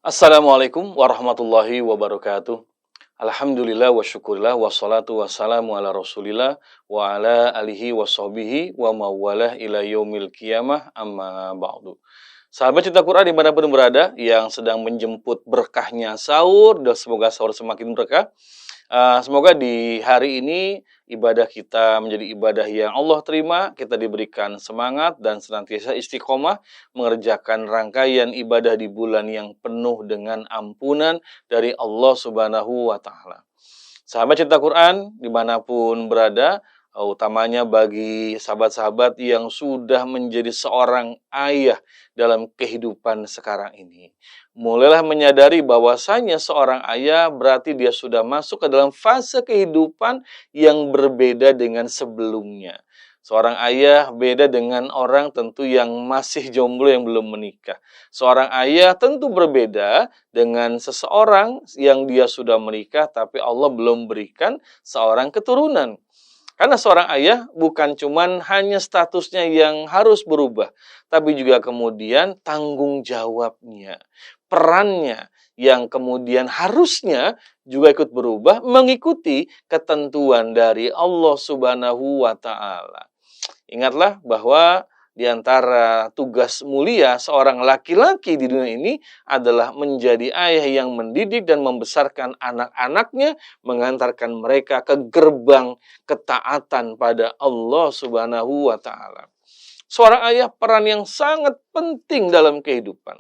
Assalamualaikum warahmatullahi wabarakatuh. Alhamdulillah wa syukurillah wassalatu wassalamu ala rasulillah wa ala alihi wa sahbihi wa mawalah ila yaumil qiyamah amma ba'du. Sahabat cinta Quran dimanapun berada yang sedang menjemput berkahnya sahur, dan semoga sahur semakin berkah. Semoga di hari ini ibadah kita menjadi ibadah yang Allah terima, kita diberikan semangat dan senantiasa istiqomah mengerjakan rangkaian ibadah di bulan yang penuh dengan ampunan dari Allah Subhanahu wa Ta'ala. Sahabat cinta Quran dimanapun berada, utamanya bagi sahabat-sahabat yang sudah menjadi seorang ayah dalam kehidupan sekarang ini. Mulailah menyadari bahwasanya seorang ayah berarti dia sudah masuk ke dalam fase kehidupan yang berbeda dengan sebelumnya. Seorang ayah beda dengan orang tentu yang masih jomblo yang belum menikah. Seorang ayah tentu berbeda dengan seseorang yang dia sudah menikah tapi Allah belum berikan seorang keturunan. Karena seorang ayah bukan cuman hanya statusnya yang harus berubah, tapi juga kemudian tanggung jawabnya, perannya yang kemudian harusnya juga ikut berubah mengikuti ketentuan dari Allah Subhanahu wa Ta'ala. Ingatlah bahwa di antara tugas mulia seorang laki-laki di dunia ini adalah menjadi ayah yang mendidik dan membesarkan anak-anaknya, mengantarkan mereka ke gerbang ketaatan pada Allah Subhanahu wa Ta'ala. Seorang ayah peran yang sangat penting dalam kehidupan.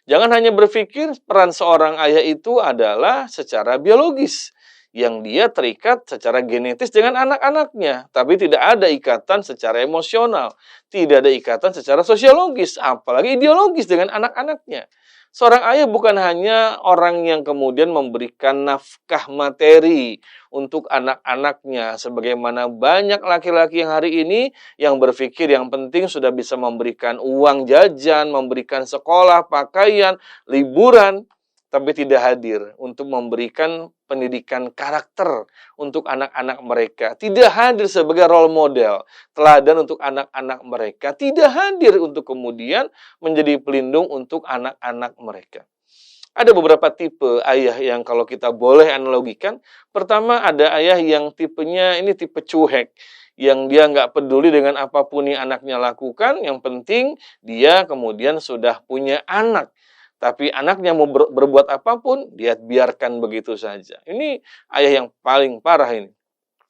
Jangan hanya berpikir peran seorang ayah itu adalah secara biologis, yang dia terikat secara genetis dengan anak-anaknya, tapi tidak ada ikatan secara emosional, tidak ada ikatan secara sosiologis, apalagi ideologis dengan anak-anaknya. Seorang ayah bukan hanya orang yang kemudian memberikan nafkah materi untuk anak-anaknya, sebagaimana banyak laki-laki yang hari ini yang berpikir yang penting sudah bisa memberikan uang jajan, memberikan sekolah, pakaian, liburan, tapi tidak hadir untuk memberikan pendidikan karakter untuk anak-anak mereka. Tidak hadir sebagai role model, teladan untuk anak-anak mereka. Tidak hadir untuk kemudian menjadi pelindung untuk anak-anak mereka. Ada beberapa tipe ayah yang kalau kita boleh analogikan. Pertama, ada ayah yang tipenya ini tipe cuek, yang dia nggak peduli dengan apapun yang anaknya lakukan. Yang penting dia kemudian sudah punya anak. Tapi anaknya mau berbuat apapun, dia biarkan begitu saja. Ini ayah yang paling parah ini.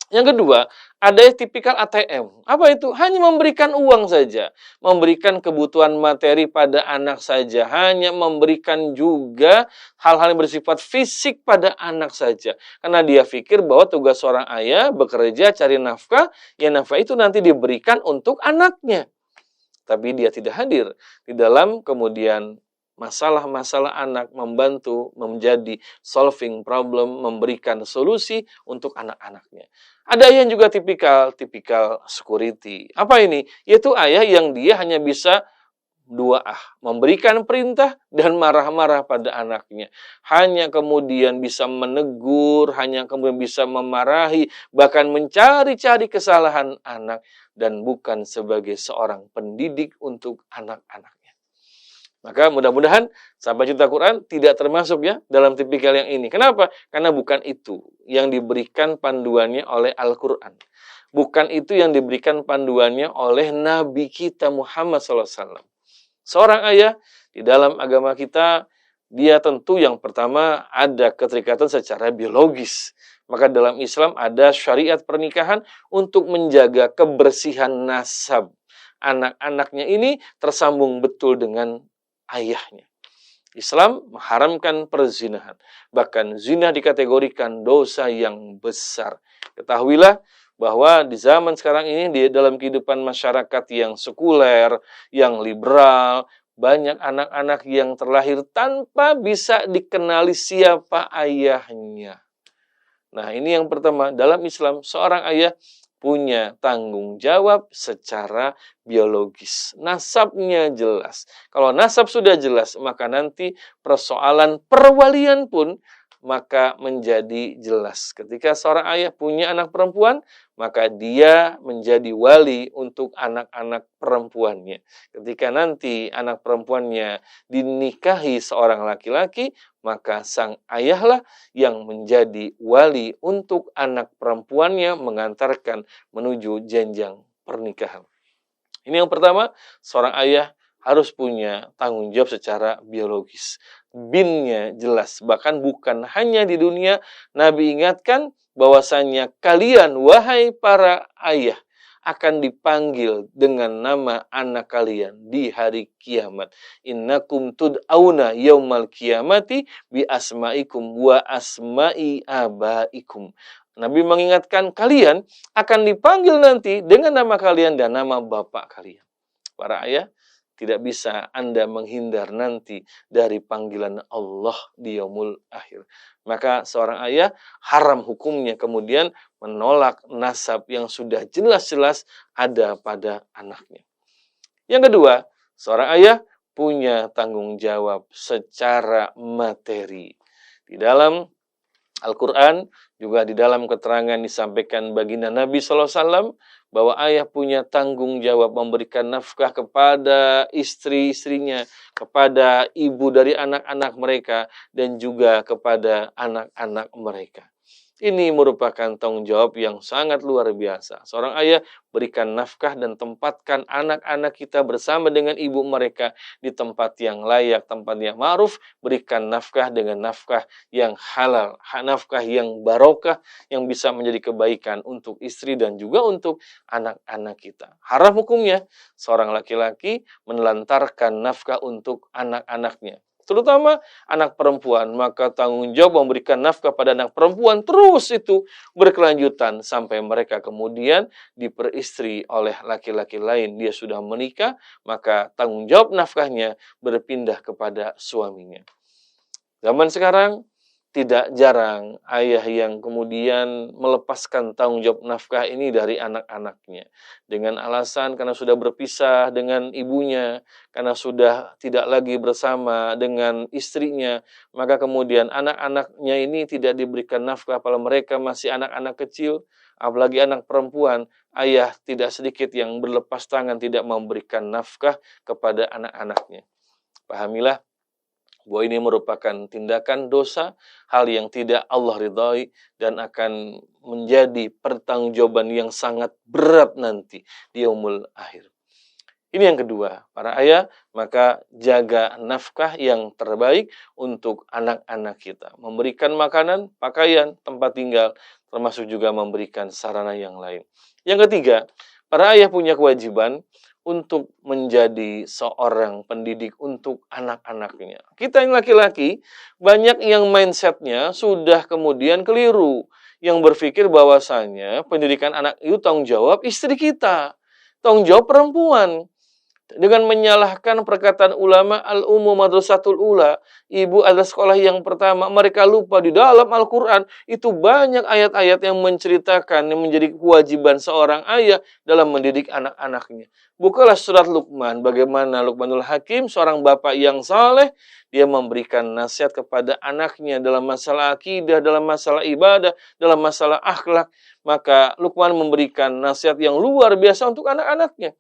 Yang kedua, ada yang tipikal ATM. Apa itu? Hanya memberikan uang saja. Memberikan kebutuhan materi pada anak saja. Hanya memberikan juga hal-hal yang bersifat fisik pada anak saja. Karena dia pikir bahwa tugas seorang ayah bekerja cari nafkah, ya nafkah itu nanti diberikan untuk anaknya. Tapi dia tidak hadir di dalam kemudian masalah-masalah anak, membantu menjadi solving problem, memberikan solusi untuk anak-anaknya. Ada ayah yang juga tipikal security. Apa ini? Yaitu ayah yang dia hanya bisa memberikan perintah dan marah-marah pada anaknya. Hanya kemudian bisa menegur, hanya kemudian bisa memarahi, bahkan mencari-cari kesalahan anak, dan bukan sebagai seorang pendidik untuk anak-anak. Maka mudah-mudahan sahabat cinta Quran tidak termasuk ya dalam tipikal yang ini. Kenapa? Karena bukan itu yang diberikan panduannya oleh Al-Quran. Bukan itu yang diberikan panduannya oleh Nabi kita Muhammad SAW. Seorang ayah di dalam agama kita, dia tentu yang pertama ada keterikatan secara biologis. Maka dalam Islam ada syariat pernikahan untuk menjaga kebersihan nasab. Anak-anaknya ini tersambung betul dengan ayahnya. Islam mengharamkan perzinahan. Bahkan zina dikategorikan dosa yang besar. Ketahuilah bahwa di zaman sekarang ini, di dalam kehidupan masyarakat yang sekuler, yang liberal, banyak anak-anak yang terlahir tanpa bisa dikenali siapa ayahnya. Nah, ini yang pertama. Dalam Islam, seorang ayah punya tanggung jawab secara biologis. Nasabnya jelas. Kalau nasab sudah jelas, maka nanti persoalan perwalian pun maka menjadi jelas. Ketika seorang ayah punya anak perempuan, maka dia menjadi wali untuk anak-anak perempuannya. Ketika nanti anak perempuannya dinikahi seorang laki-laki, maka sang ayahlah yang menjadi wali untuk anak perempuannya mengantarkan menuju jenjang pernikahan. Ini yang pertama, seorang ayah harus punya tanggung jawab secara biologis. Binnya jelas, bahkan bukan hanya di dunia, Nabi ingatkan bahwasanya kalian, wahai para ayah, akan dipanggil dengan nama anak kalian di hari kiamat. Innakum tud'auna yaumal kiamati bi asma'ikum wa asma'i abaikum. Nabi mengingatkan kalian akan dipanggil nanti dengan nama kalian dan nama bapak kalian. Para ayah, tidak bisa Anda menghindar nanti dari panggilan Allah di yaumul akhir. Maka seorang ayah haram hukumnya kemudian menolak nasab yang sudah jelas-jelas ada pada anaknya. Yang kedua, seorang ayah punya tanggung jawab secara materi. Di dalam Al-Quran, juga di dalam keterangan disampaikan baginda Nabi SAW, bahwa ayah punya tanggung jawab memberikan nafkah kepada istri-istrinya, kepada ibu dari anak-anak mereka, dan juga kepada anak-anak mereka. Ini merupakan tanggung jawab yang sangat luar biasa. Seorang ayah berikan nafkah dan tempatkan anak-anak kita bersama dengan ibu mereka di tempat yang layak, tempat yang ma'ruf. Berikan nafkah dengan nafkah yang halal, nafkah yang barokah, yang bisa menjadi kebaikan untuk istri dan juga untuk anak-anak kita. Haram hukumnya seorang laki-laki menelantarkan nafkah untuk anak-anaknya, terutama anak perempuan. Maka tanggung jawab memberikan nafkah pada anak perempuan terus itu berkelanjutan sampai mereka kemudian diperistri oleh laki-laki lain. Dia sudah menikah, maka tanggung jawab nafkahnya berpindah kepada suaminya. Zaman sekarang tidak jarang ayah yang kemudian melepaskan tanggung jawab nafkah ini dari anak-anaknya. Dengan alasan karena sudah berpisah dengan ibunya, karena sudah tidak lagi bersama dengan istrinya, maka kemudian anak-anaknya ini tidak diberikan nafkah pada mereka masih anak-anak kecil, apalagi anak perempuan. Ayah tidak sedikit yang berlepas tangan tidak memberikan nafkah kepada anak-anaknya. Pahamilah bahwa ini merupakan tindakan dosa, hal yang tidak Allah ridhai dan akan menjadi pertanggungjawaban yang sangat berat nanti di yaumul akhir. Ini yang kedua, para ayah, maka jaga nafkah yang terbaik untuk anak-anak kita. Memberikan makanan, pakaian, tempat tinggal, termasuk juga memberikan sarana yang lain. Yang ketiga, para ayah punya kewajiban untuk menjadi seorang pendidik untuk anak-anaknya. Kita yang laki-laki, banyak yang mindsetnya sudah kemudian keliru. Yang berpikir bahwasanya pendidikan anak itu tanggung jawab istri kita, tanggung jawab perempuan. Dengan menyalahkan perkataan ulama al-ummu madrasatul ula, ibu adalah sekolah yang pertama, mereka lupa di dalam Al-Quran itu banyak ayat-ayat yang menceritakan yang menjadi kewajiban seorang ayah dalam mendidik anak-anaknya. Bukalah surat Luqman, bagaimana Luqmanul Hakim, seorang bapak yang saleh, dia memberikan nasihat kepada anaknya dalam masalah akidah, dalam masalah ibadah, dalam masalah akhlak. Maka Luqman memberikan nasihat yang luar biasa untuk anak-anaknya.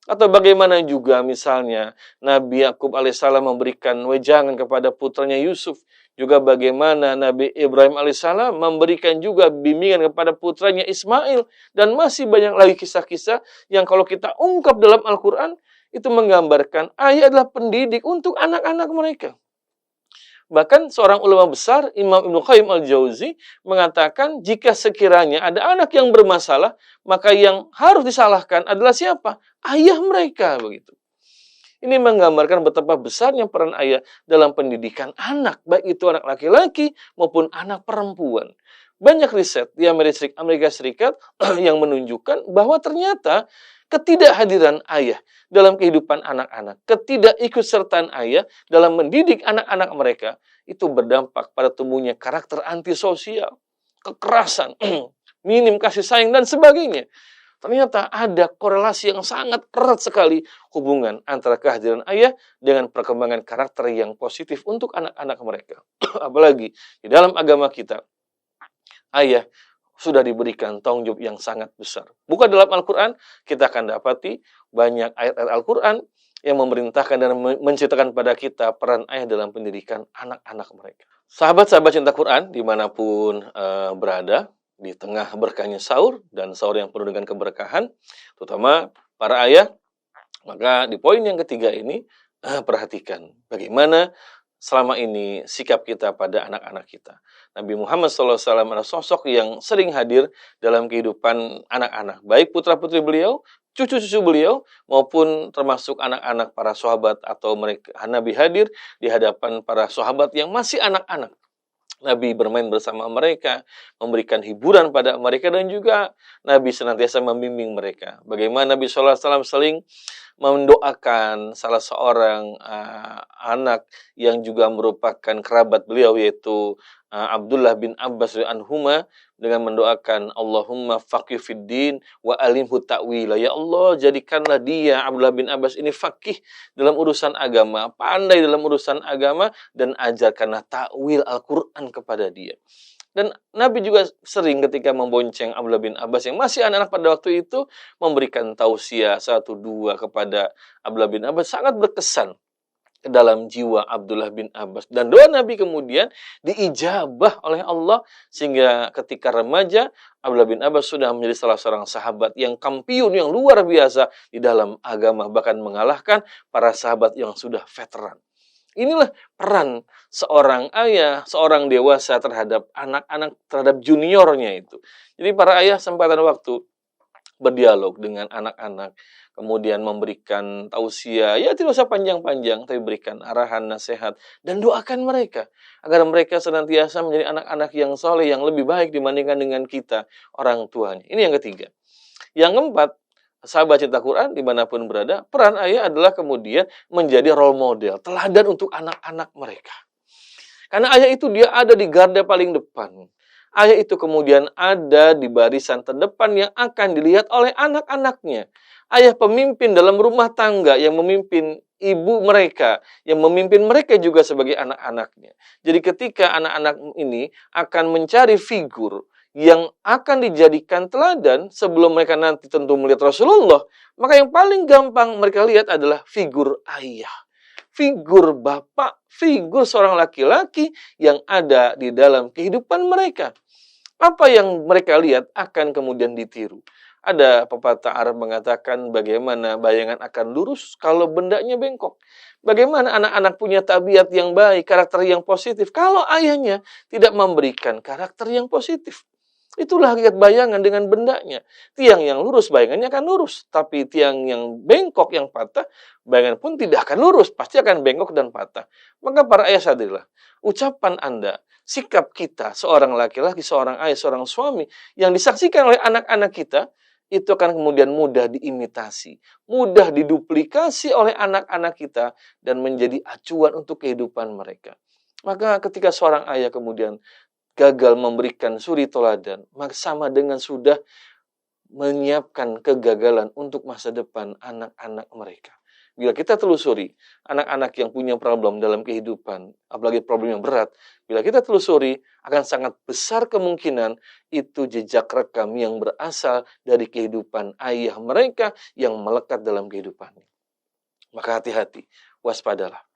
Atau bagaimana juga misalnya Nabi Yakub alaihissalam memberikan wejangan kepada putranya Yusuf. Juga bagaimana Nabi Ibrahim alaihissalam memberikan juga bimbingan kepada putranya Ismail. Dan masih banyak lagi kisah-kisah yang kalau kita ungkap dalam Al-Quran, itu menggambarkan ayah adalah pendidik untuk anak-anak mereka. Bahkan seorang ulama besar, Imam Ibnu Qayyim al-Jauzi, mengatakan jika sekiranya ada anak yang bermasalah, maka yang harus disalahkan adalah siapa? Ayah mereka, begitu. Ini menggambarkan betapa besarnya peran ayah dalam pendidikan anak, baik itu anak laki-laki maupun anak perempuan. Banyak riset di Amerika Serikat yang menunjukkan bahwa ternyata ketidakhadiran ayah dalam kehidupan anak-anak, ketidakikutsertaan ayah dalam mendidik anak-anak mereka, itu berdampak pada tumbuhnya karakter antisosial, kekerasan, minim kasih sayang, dan sebagainya. Ternyata ada korelasi yang sangat erat sekali hubungan antara kehadiran ayah dengan perkembangan karakter yang positif untuk anak-anak mereka. Apalagi di dalam agama kita, ayah sudah diberikan tanggung jawab yang sangat besar. Bukan dalam Al-Quran, kita akan dapati banyak ayat-ayat Al-Quran yang memerintahkan dan menceritakan pada kita peran ayah dalam pendidikan anak-anak mereka. Sahabat-sahabat cinta Quran, dimanapun berada, di tengah berkahnya sahur, dan sahur yang penuh dengan keberkahan, terutama para ayah, maka di poin yang ketiga ini, perhatikan bagaimana selama ini sikap kita pada anak-anak kita. Nabi Muhammad SAW adalah sosok yang sering hadir dalam kehidupan anak-anak, baik putra-putri beliau, cucu-cucu beliau, maupun termasuk anak-anak para sahabat atau mereka. Nabi hadir di hadapan para sahabat yang masih anak-anak. Nabi bermain bersama mereka, memberikan hiburan pada mereka, dan juga Nabi senantiasa membimbing mereka. Bagaimana Nabi SAW sering mendoakan salah seorang anak yang juga merupakan kerabat beliau, yaitu Abdullah bin Abbas anhuma, dengan mendoakan Allahumma faqih fid din wa alimhu ta'wila. Ya Allah, jadikanlah dia, Abdullah bin Abbas ini faqih dalam urusan agama, pandai dalam urusan agama, dan ajarkanlah ta'wil Al-Quran kepada dia. Dan Nabi juga sering ketika membonceng Abdullah bin Abbas yang masih anak-anak pada waktu itu, memberikan tausiah 1-2 kepada Abdullah bin Abbas, sangat berkesan ke dalam jiwa Abdullah bin Abbas. Dan doa Nabi kemudian diijabah oleh Allah, sehingga ketika remaja, Abdullah bin Abbas sudah menjadi salah seorang sahabat yang kampiun, yang luar biasa di dalam agama, bahkan mengalahkan para sahabat yang sudah veteran. Inilah peran seorang ayah, seorang dewasa terhadap anak-anak, terhadap juniornya itu. Jadi para ayah sempatan waktu berdialog dengan anak-anak, kemudian memberikan tausiah, ya tidak usah panjang-panjang, tapi berikan arahan, nasihat, dan doakan mereka, agar mereka senantiasa menjadi anak-anak yang soleh, yang lebih baik dibandingkan dengan kita, orang tuanya. Ini yang ketiga. Yang keempat, sahabat cinta Quran, dimanapun berada, peran ayah adalah kemudian menjadi role model, teladan untuk anak-anak mereka. Karena ayah itu dia ada di garda paling depan. Ayah itu kemudian ada di barisan terdepan yang akan dilihat oleh anak-anaknya. Ayah pemimpin dalam rumah tangga yang memimpin ibu mereka, yang memimpin mereka juga sebagai anak-anaknya. Jadi ketika anak-anak ini akan mencari figur yang akan dijadikan teladan sebelum mereka nanti tentu melihat Rasulullah, maka yang paling gampang mereka lihat adalah figur ayah. Figur bapak, figur seorang laki-laki yang ada di dalam kehidupan mereka. Apa yang mereka lihat akan kemudian ditiru. Ada pepatah Arab mengatakan bagaimana bayangan akan lurus kalau bendanya bengkok. Bagaimana anak-anak punya tabiat yang baik, karakter yang positif, kalau ayahnya tidak memberikan karakter yang positif. Itulah hakikat bayangan dengan bendanya. Tiang yang lurus, bayangannya akan lurus. Tapi tiang yang bengkok, yang patah, bayangan pun tidak akan lurus. Pasti akan bengkok dan patah. Maka para ayah sadarilah, ucapan Anda, sikap kita, seorang laki-laki, seorang ayah, seorang suami, yang disaksikan oleh anak-anak kita, itu akan kemudian mudah diimitasi, mudah diduplikasi oleh anak-anak kita, dan menjadi acuan untuk kehidupan mereka. Maka ketika seorang ayah kemudian gagal memberikan suri toladan, maka sama dengan sudah menyiapkan kegagalan untuk masa depan anak-anak mereka. Bila kita telusuri anak-anak yang punya problem dalam kehidupan, apalagi problem yang berat, bila kita telusuri akan sangat besar kemungkinan itu jejak rekam yang berasal dari kehidupan ayah mereka yang melekat dalam kehidupannya. Maka hati-hati, waspadalah.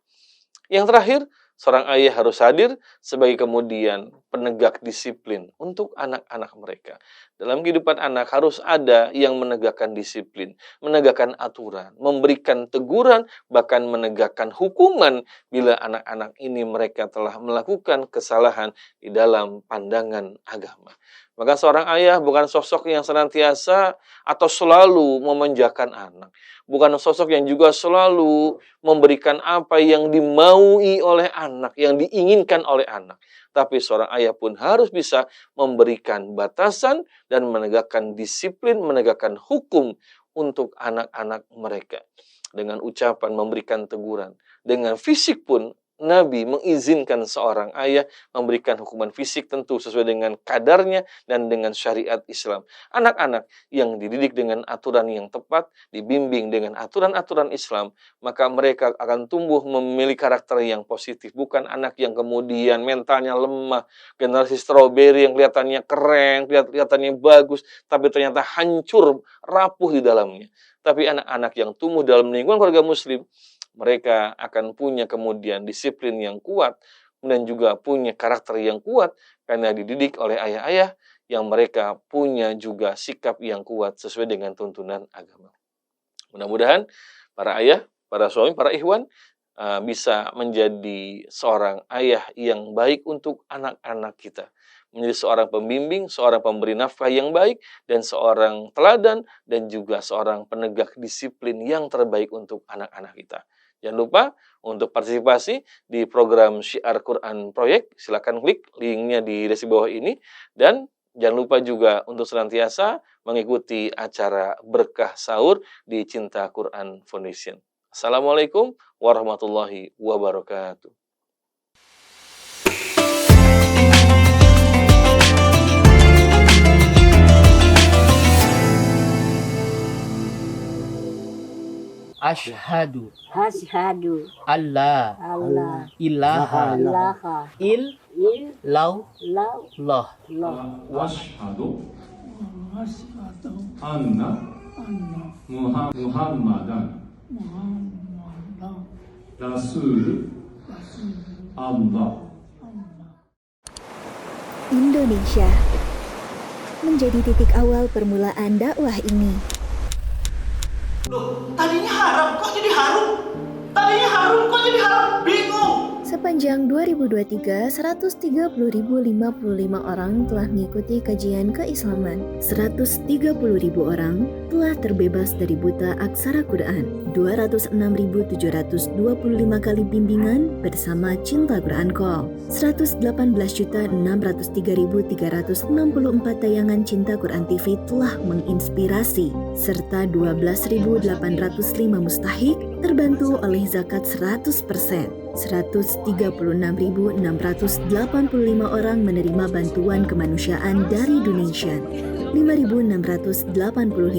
Yang terakhir, seorang ayah harus hadir sebagai kemudian penegak disiplin untuk anak-anak mereka. Dalam kehidupan anak harus ada yang menegakkan disiplin, menegakkan aturan, memberikan teguran, bahkan menegakkan hukuman bila anak-anak ini mereka telah melakukan kesalahan di dalam pandangan agama. Maka seorang ayah bukan sosok yang senantiasa atau selalu memanjakan anak. Bukan sosok yang juga selalu memberikan apa yang dimaui oleh anak, yang diinginkan oleh anak. Tapi seorang ayah pun harus bisa memberikan batasan dan menegakkan disiplin, menegakkan hukum untuk anak-anak mereka. Dengan ucapan memberikan teguran. Dengan fisik pun Nabi mengizinkan seorang ayah memberikan hukuman fisik tentu sesuai dengan kadarnya dan dengan syariat Islam. Anak-anak yang dididik dengan aturan yang tepat, dibimbing dengan aturan-aturan Islam, maka mereka akan tumbuh memiliki karakter yang positif. Bukan anak yang kemudian mentalnya lemah, generasi stroberi yang kelihatannya keren, kelihatannya bagus, tapi ternyata hancur, rapuh di dalamnya. Tapi anak-anak yang tumbuh dalam lingkungan keluarga muslim, mereka akan punya kemudian disiplin yang kuat dan juga punya karakter yang kuat karena dididik oleh ayah-ayah yang mereka punya juga sikap yang kuat sesuai dengan tuntunan agama. Mudah-mudahan para ayah, para suami, para ikhwan bisa menjadi seorang ayah yang baik untuk anak-anak kita. Menjadi seorang pembimbing, seorang pemberi nafkah yang baik, dan seorang teladan, dan juga seorang penegak disiplin yang terbaik untuk anak-anak kita. Jangan lupa untuk partisipasi di program Syiar Quran Project. Silakan klik linknya di deskripsi bawah ini. Dan jangan lupa juga untuk senantiasa mengikuti acara Berkah Sahur di Cinta Quran Foundation. Assalamualaikum warahmatullahi wabarakatuh. Asyhadu Asyhadu alla alla ilaha ilaha illallah illallah Ashhadu anna Muhammadan Rasul Allah. Indonesia menjadi titik awal permulaan dakwah ini. Loh, tadinya haram kok jadi harum? Tadinya harum kok jadi haram? Bingung. Sepanjang 2023, 130.055 orang telah mengikuti kajian keislaman. 130.000 orang telah terbebas dari buta aksara Quran. 206.725 kali bimbingan bersama Cinta Quran Call. 118.603.364 tayangan Cinta Quran TV telah menginspirasi, serta 12.805 mustahik terbantu oleh zakat 100%. 136.685 orang menerima bantuan kemanusiaan dari donation. 5.685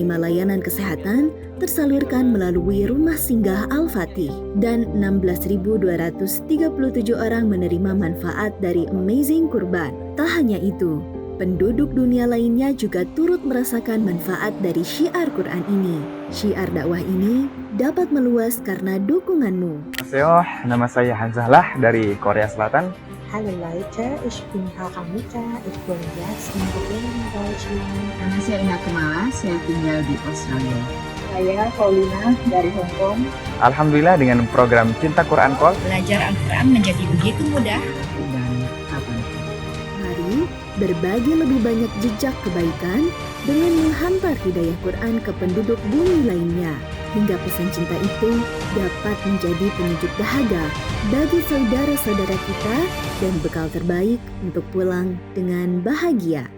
layanan kesehatan tersalurkan melalui Rumah Singgah Al-Fatih, dan 16.237 orang menerima manfaat dari Amazing Kurban. Tak hanya itu, penduduk dunia lainnya juga turut merasakan manfaat dari syiar Quran ini. Syiar dakwah ini dapat meluas karena dukunganmu. Annyeonghaseyo, nama saya Hanzahlah dari Korea Selatan. Halo Leute, ich bin Haramita, ich wohne jetzt in Berlin, Deutschland. Nama saya Ina Kumala, saya tinggal di Australia. Saya Paulina dari Hong Kong. Alhamdulillah dengan program Cinta Quran Call, Belajar Al-Quran menjadi begitu mudah dan kapanpun. Mari berbagi lebih banyak jejak kebaikan dengan menghantar hidayah Quran ke penduduk bumi lainnya, hingga pesan cinta itu dapat menjadi penyejuk dahaga bagi saudara-saudara kita dan bekal terbaik untuk pulang dengan bahagia.